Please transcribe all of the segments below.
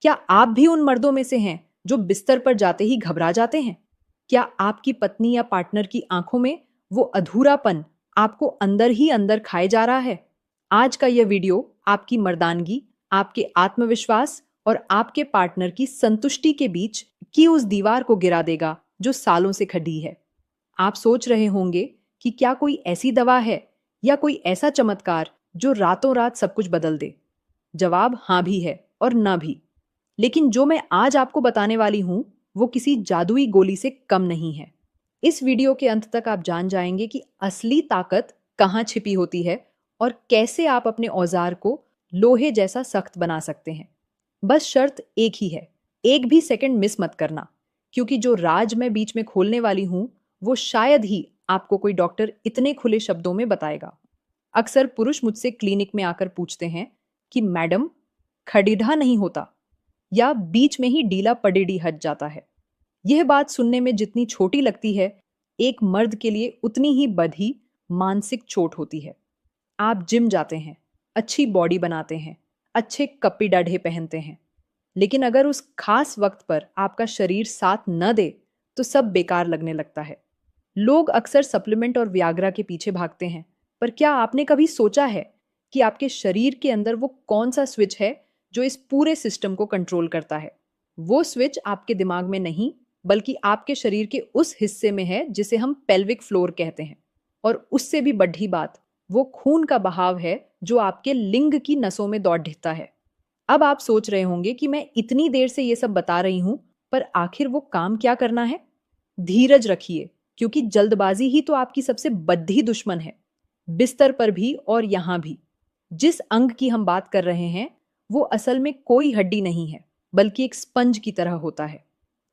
क्या आप भी उन मर्दों में से हैं जो बिस्तर पर जाते ही घबरा जाते हैं? क्या आपकी पत्नी या पार्टनर की आंखों में वो अधूरापन आपको अंदर ही अंदर खाए जा रहा है? आज का यह वीडियो आपकी मर्दानगी, आपके आत्मविश्वास और आपके पार्टनर की संतुष्टि के बीच की उस दीवार को गिरा देगा जो सालों से खड़ी है। आप सोच रहे होंगे कि क्या कोई ऐसी दवा है या कोई ऐसा चमत्कार जो रातों रात सब कुछ बदल दे? जवाब हाँ भी है और ना भी। लेकिन जो मैं आज आपको बताने वाली हूं वो किसी जादुई गोली से कम नहीं है। इस वीडियो के अंत तक आप जान जाएंगे कि असली ताकत कहाँ छिपी होती है और कैसे आप अपने औजार को लोहे जैसा सख्त बना सकते हैं। बस शर्त एक ही है, एक भी सेकंड मिस मत करना, क्योंकि जो राज मैं बीच में खोलने वाली हूं वो शायद ही आपको कोई डॉक्टर इतने खुले शब्दों में बताएगा। अक्सर पुरुष मुझसे क्लिनिक में आकर पूछते हैं कि मैडम, खडीढा नहीं होता या बीच में ही डीला पडेडी हट जाता है। यह बात सुनने में जितनी छोटी लगती है, एक मर्द के लिए उतनी ही बधी मानसिक चोट होती है। आप जिम जाते हैं, अच्छी बॉडी बनाते हैं, अच्छे कपड़े डाढ़े पहनते हैं, लेकिन अगर उस खास वक्त पर आपका शरीर साथ न दे तो सब बेकार लगने लगता है। लोग अक्सर सप्लीमेंट और व्याग्रा के पीछे भागते हैं, पर क्या आपने कभी सोचा है कि आपके शरीर के अंदर वो कौन सा स्विच है जो इस पूरे सिस्टम को कंट्रोल करता है? वो स्विच आपके दिमाग में नहीं, बल्कि आपके शरीर के उस हिस्से में है जिसे हम पेल्विक फ्लोर कहते हैं। और उससे भी बड़ी बात, वो खून का बहाव है जो आपके लिंग की नसों में दौड़ता है। अब आप सोच रहे होंगे कि मैं इतनी देर से ये सब बता रही हूं, पर आखिर वो काम क्या करना है? धीरज रखिए, क्योंकि जल्दबाजी ही तो आपकी सबसे बद्धी दुश्मन है, बिस्तर पर भी और यहां भी। जिस अंग की हम बात कर रहे हैं वो असल में कोई हड्डी नहीं है, बल्कि एक स्पंज की तरह होता है।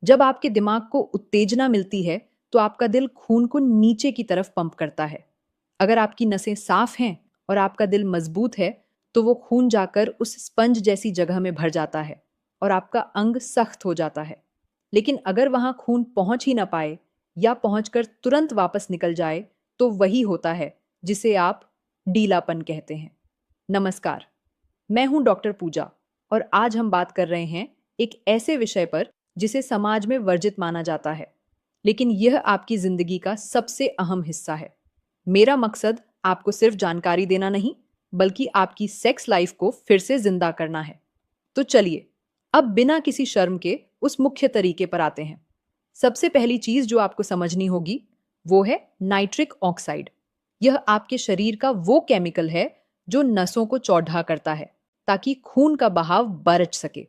जब आपके दिमाग को उत्तेजना मिलती है तो आपका दिल खून को नीचे की तरफ पंप करता है। अगर आपकी नसें साफ हैं और आपका दिल मजबूत है तो वो खून जाकर उस स्पंज जैसी जगह में भर जाता है और आपका अंग सख्त हो जाता है। लेकिन अगर वहां खून पहुंच ही ना पाए या पहुंचकर तुरंत वापस निकल जाए तो वही होता है जिसे आप डीलापन कहते हैं। नमस्कार, मैं हूं डॉक्टर पूजा और आज हम बात कर रहे हैं एक ऐसे विषय पर जिसे समाज में वर्जित माना जाता है, लेकिन यह आपकी जिंदगी का सबसे अहम हिस्सा है। मेरा मकसद आपको सिर्फ जानकारी देना नहीं, बल्कि आपकी सेक्स लाइफ को फिर से जिंदा करना है। तो चलिए, अब बिना किसी शर्म के उस मुख्य तरीके पर आते हैं। सबसे पहली चीज जो आपको समझनी होगी वो है नाइट्रिक ऑक्साइड। यह आपके शरीर का वो केमिकल है जो नसों को चौड़ा करता है ताकि खून का बहाव बरछ सके।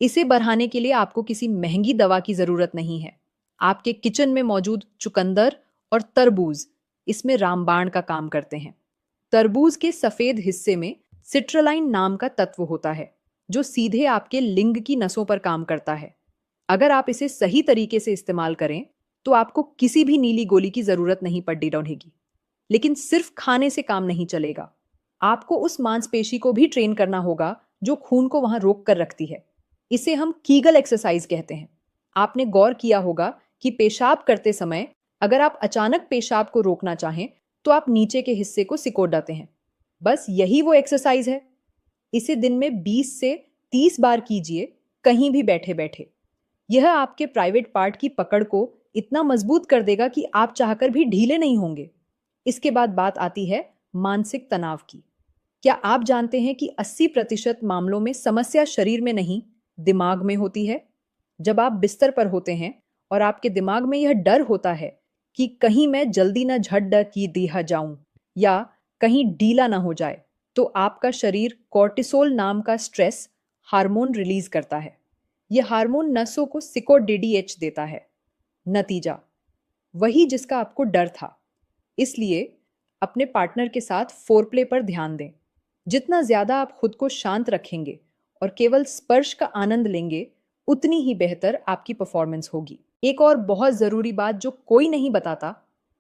इसे बढ़ाने के लिए आपको किसी महंगी दवा की जरूरत नहीं है। आपके किचन में मौजूद चुकंदर और तरबूज इसमें रामबाण का काम करते हैं। तरबूज के सफेद हिस्से में सिट्रलाइन नाम का तत्व होता है जो सीधे आपके लिंग की नसों पर काम करता है। अगर आप इसे सही तरीके से इस्तेमाल करें तो आपको किसी भी नीली गोली की जरूरत नहीं पड़ती रहेगी। लेकिन सिर्फ खाने से काम नहीं चलेगा, आपको उस मांसपेशी को भी ट्रेन करना होगा जो खून को वहां रोक कर रखती है। इसे हम कीगल एक्सरसाइज कहते हैं। आपने गौर किया होगा कि पेशाब करते समय अगर आप अचानक पेशाब को रोकना चाहें तो आप नीचे के हिस्से को सिकोड़ाते हैं। बस यही वो एक्सरसाइज है। इसे दिन में 20 से 30 बार कीजिए, कहीं भी बैठे बैठे। यह आपके प्राइवेट पार्ट की पकड़ को इतना मजबूत कर देगा कि आप चाहकर भी ढीले नहीं होंगे। इसके बाद बात आती है मानसिक तनाव की। क्या आप जानते हैं कि 80% मामलों में समस्या शरीर में नहीं, दिमाग में होती है? जब आप बिस्तर पर होते हैं और आपके दिमाग में यह डर होता है कि कहीं मैं जल्दी न झट डर की दिया जाऊं या कहीं ढीला ना हो जाए, तो आपका शरीर कॉर्टिसोल नाम का स्ट्रेस हार्मोन रिलीज करता है। यह हार्मोन नसों को सिकोडीडीएच देता है। नतीजा वही जिसका आपको डर था। इसलिए अपने पार्टनर के साथ फोरप्ले पर ध्यान दें। जितना ज्यादा आप खुद को शांत रखेंगे और केवल स्पर्श का आनंद लेंगे, उतनी ही बेहतर आपकी परफॉर्मेंस होगी। एक और बहुत जरूरी बात जो कोई नहीं बताता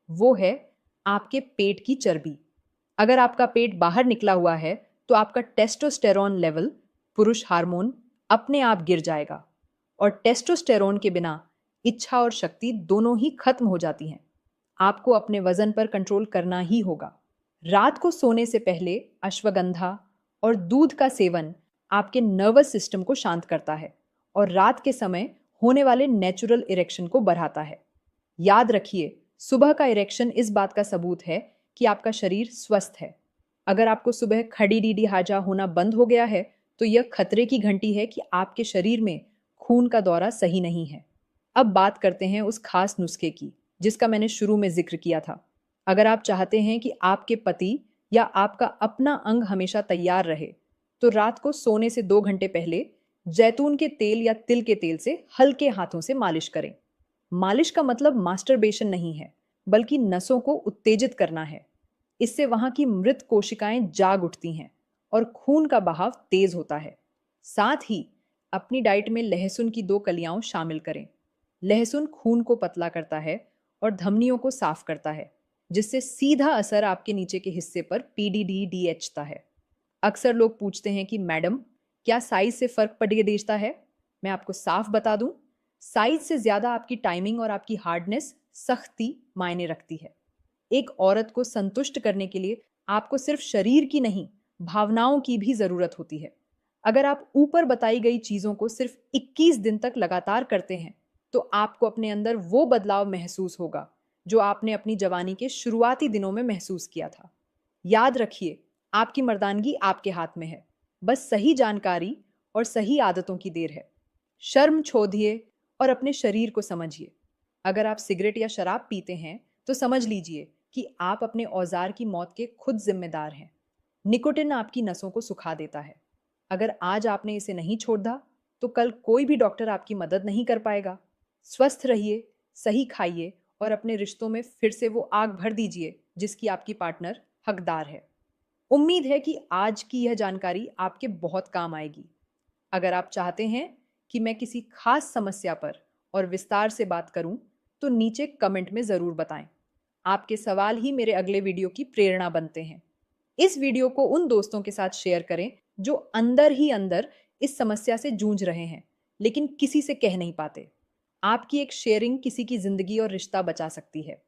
वो है आपके पेट की चर्बी। अगर आपका पेट बाहर निकला हुआ है तो आपका टेस्टोस्टेरोन लेवल, पुरुष हार्मोन, अपने आप गिर जाएगा और टेस्टोस्टेरोन के बिना इच्छा और शक्ति दोनों ही खत्म हो जाती हैं। आपको अपने वजन पर कंट्रोल करना ही होगा। रात को सोने से पहले अश्वगंधा और दूध का सेवन आपके नर्वस सिस्टम को शांत करता है। और रात के समय होने वाले नेचुरल इरेक्शन को बढ़ाता है। याद रखिए, सुबह का इरेक्शन इस बात का सबूत है कि आपका शरीर स्वस्थ है। अगर आपको सुबह खड़ी डीडी हाजा होना बंद हो गया है, तो यह खतरे की घंटी है कि आपके शरीर में खून का दौरा सही नहीं है। अब बात करते हैं उस खास नुस्खे की जिसका मैंने शुरू में जिक्र किया था। अगर आप चाहते हैं कि आपके पति या आपका अपना अंग हमेशा तैयार रहे, तो रात को सोने से 2 घंटे पहले जैतून के तेल या तिल के तेल से हल्के हाथों से मालिश करें। मालिश का मतलब मास्टरबेशन नहीं है, बल्कि नसों को उत्तेजित करना है। इससे वहां की मृत कोशिकाएं जाग उठती हैं और खून का बहाव तेज होता है। साथ ही अपनी डाइट में लहसुन की 2 कलियां शामिल करें। लहसुन खून को पतला करता है और धमनियों को साफ करता है, जिससे सीधा असर आपके नीचे के हिस्से पर पीडीडीएचता है। अक्सर लोग पूछते हैं कि मैडम, क्या साइज से फर्क पड़ता है? मैं आपको साफ बता दूं, साइज से ज्यादा आपकी टाइमिंग और आपकी हार्डनेस सख्ती मायने रखती है। एक औरत को संतुष्ट करने के लिए आपको सिर्फ शरीर की नहीं, भावनाओं की भी जरूरत होती है। अगर आप ऊपर बताई गई चीजों को सिर्फ 21 दिन तक लगातार करते हैं, तो आपको अपने अंदर वो बदलाव महसूस होगा जो आपने अपनी जवानी के शुरुआती दिनों में महसूस किया था। याद रखिए, आपकी मर्दानगी आपके हाथ में है। बस सही जानकारी और सही आदतों की देर है। शर्म छोड़िए और अपने शरीर को समझिए। अगर आप सिगरेट या शराब पीते हैं, तो समझ लीजिए कि आप अपने औजार की मौत के खुद जिम्मेदार हैं। निकोटिन आपकी नसों को सुखा देता है। अगर आज आपने इसे नहीं छोड़ा, तो कल कोई भी डॉक्टर आपकी मदद नहीं कर पाएगा। स्वस्थ रहिए, सही खाइए और अपने रिश्तों में फिर से वो आग भर दीजिए जिसकी आपकी पार्टनर हकदार है। उम्मीद है कि आज की यह जानकारी आपके बहुत काम आएगी। अगर आप चाहते हैं कि मैं किसी खास समस्या पर और विस्तार से बात करूं, तो नीचे कमेंट में ज़रूर बताएं। आपके सवाल ही मेरे अगले वीडियो की प्रेरणा बनते हैं। इस वीडियो को उन दोस्तों के साथ शेयर करें जो अंदर ही अंदर इस समस्या से जूझ रहे हैं, लेकिन किसी से कह नहीं पाते। आपकी एक शेयरिंग किसी की जिंदगी और रिश्ता बचा सकती है।